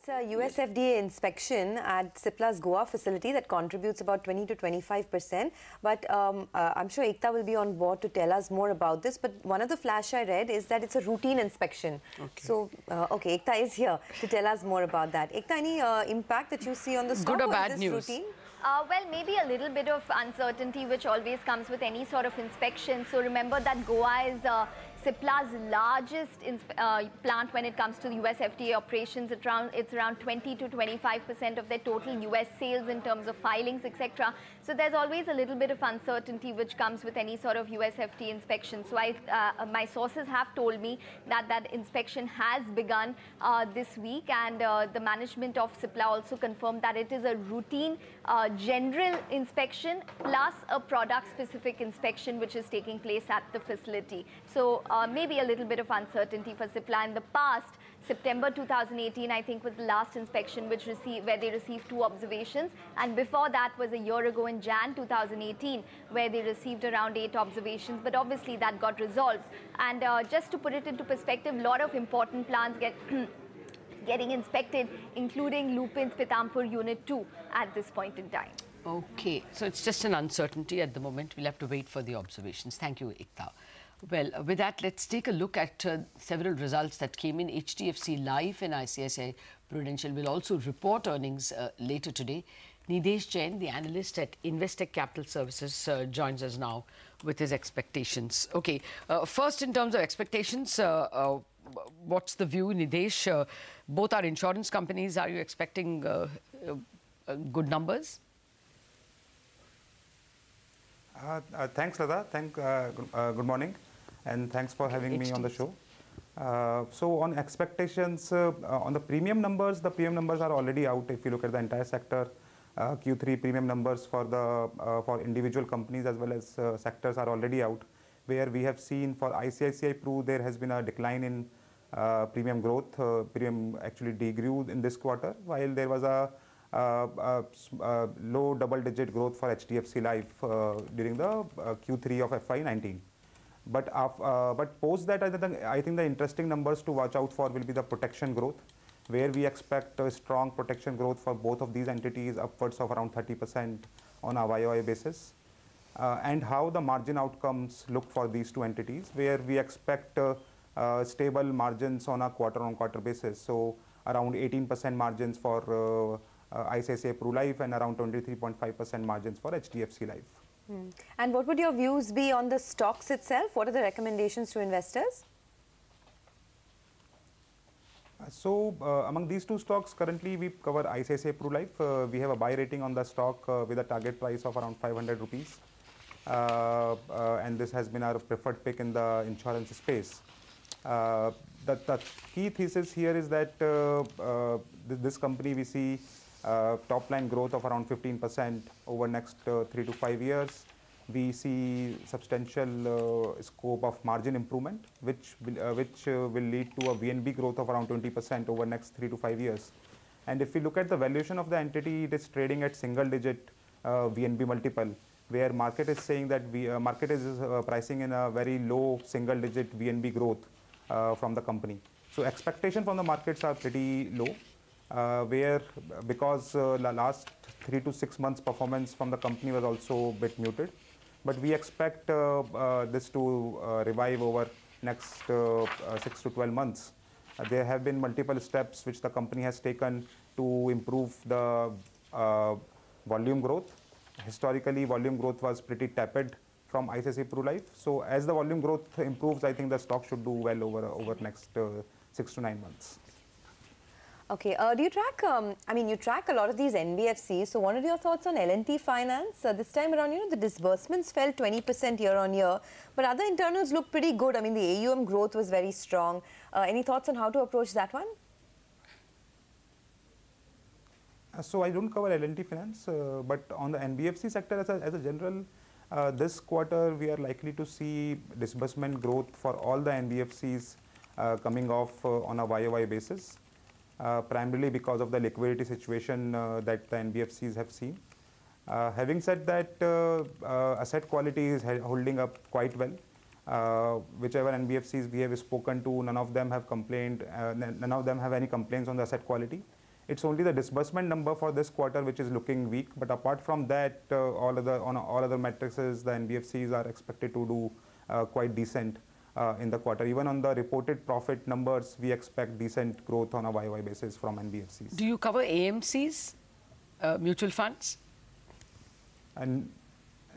It's a US FDA inspection at Cipla's Goa facility that contributes about 20 to 25%. But I'm sure Ekta will be on board to tell us more about this. But one of the flash I read is that it's a routine inspection. Okay. So, Ekta is here to tell us more about that. Ekta, any impact that you see on the stock? Good or bad news? Routine? Well, maybe a little bit of uncertainty, which always comes with any sort of inspection. So remember that Goa is Cipla's largest plant when it comes to the US FDA operations. It's around 20 to 25% of their total US sales in terms of filings, etc. So there's always a little bit of uncertainty which comes with any sort of US FDA inspection. So my sources have told me that that inspection has begun this week, and the management of Cipla also confirmed that it is a routine general inspection plus a product-specific inspection which is taking place at the facility. So maybe a little bit of uncertainty for Cipla. In the past, September 2018, I think, was the last inspection where they received 2 observations. And before that was a year ago in Jan 2018, where they received around 8 observations. But obviously that got resolved. And just to put it into perspective, a lot of important plants getting inspected, including Lupin's Pithampur Unit 2 at this point in time. Okay, so it's just an uncertainty at the moment. We'll have to wait for the observations. Thank you, Ekta. Well, with that, let's take a look at several results that came in. HDFC Life and ICICI Prudential will also report earnings later today. Nidesh Jain, the analyst at Investec Capital Services, joins us now with his expectations. Okay, first in terms of expectations, what's the view, Nidesh? Both are insurance companies. Are you expecting good numbers? Thanks, Lada. Good morning, and thanks for having me on the show. So on expectations, on the premium numbers are already out. If you look at the entire sector, Q3 premium numbers for individual companies as well as sectors are already out, where we have seen for ICICI Pru there has been a decline in premium growth. Premium actually degrew in this quarter, while there was a low double-digit growth for HDFC Life during the Q3 of FY19. But post that, I think the interesting numbers to watch out for will be the protection growth, where we expect a strong protection growth for both of these entities, upwards of around 30% on a YOY basis. And how the margin outcomes look for these two entities, where we expect stable margins on a quarter-on-quarter basis. So around 18% margins for ICICI Pru Life and around 23.5% margins for HDFC Life. And what would your views be on the stocks itself? What are the recommendations to investors? So among these two stocks, currently we cover ICICI Pru Life. We have a buy rating on the stock with a target price of around 500 rupees. And this has been our preferred pick in the insurance space. The key thesis here is that this company, we see top line growth of around 15% over next 3 to 5 years. We see substantial scope of margin improvement, which will lead to a VNB growth of around 20% over next 3 to 5 years. And if we look at the valuation of the entity, it is trading at single-digit VNB multiple, where market is saying that market is pricing in a very low single-digit VNB growth from the company. So expectation from the markets are pretty low. Where because the last 3 to 6 months performance from the company was also a bit muted. But we expect this to revive over next 6 to 12 months. There have been multiple steps which the company has taken to improve the volume growth. Historically, volume growth was pretty tepid from ICICI Pru Life. So as the volume growth improves, I think the stock should do well over next 6 to 9 months. Okay, do you track, you track a lot of these NBFCs. So what are your thoughts on L&T Finance? This time around, the disbursements fell 20% year on year, but other internals look pretty good. The AUM growth was very strong. Any thoughts on how to approach that one? So I don't cover L&T Finance, but on the NBFC sector as a general, this quarter we are likely to see disbursement growth for all the NBFCs coming off on a YOY basis. Primarily because of the liquidity situation that the NBFCs have seen. Having said that, asset quality is holding up quite well. Whichever NBFCs we have spoken to, none of them have complained. None of them have any complaints on the asset quality. It's only the disbursement number for this quarter which is looking weak. But apart from that, all other metrics, the NBFCs are expected to do quite decent in the quarter. Even on the reported profit numbers, we expect decent growth on a YOY basis from NBFCs. Do you cover AMCs, mutual funds? And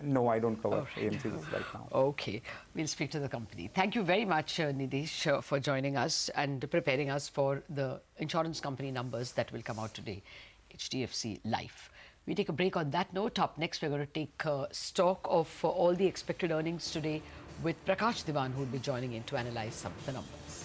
no, I don't cover AMCs right now. Okay, we'll speak to the company. Thank you very much, Nidesh, for joining us and preparing us for the insurance company numbers that will come out today, HDFC Life. We take a break on that note. Up next, we're going to take stock of all the expected earnings today with Prakash Diwan, who will be joining in to analyze some of the numbers.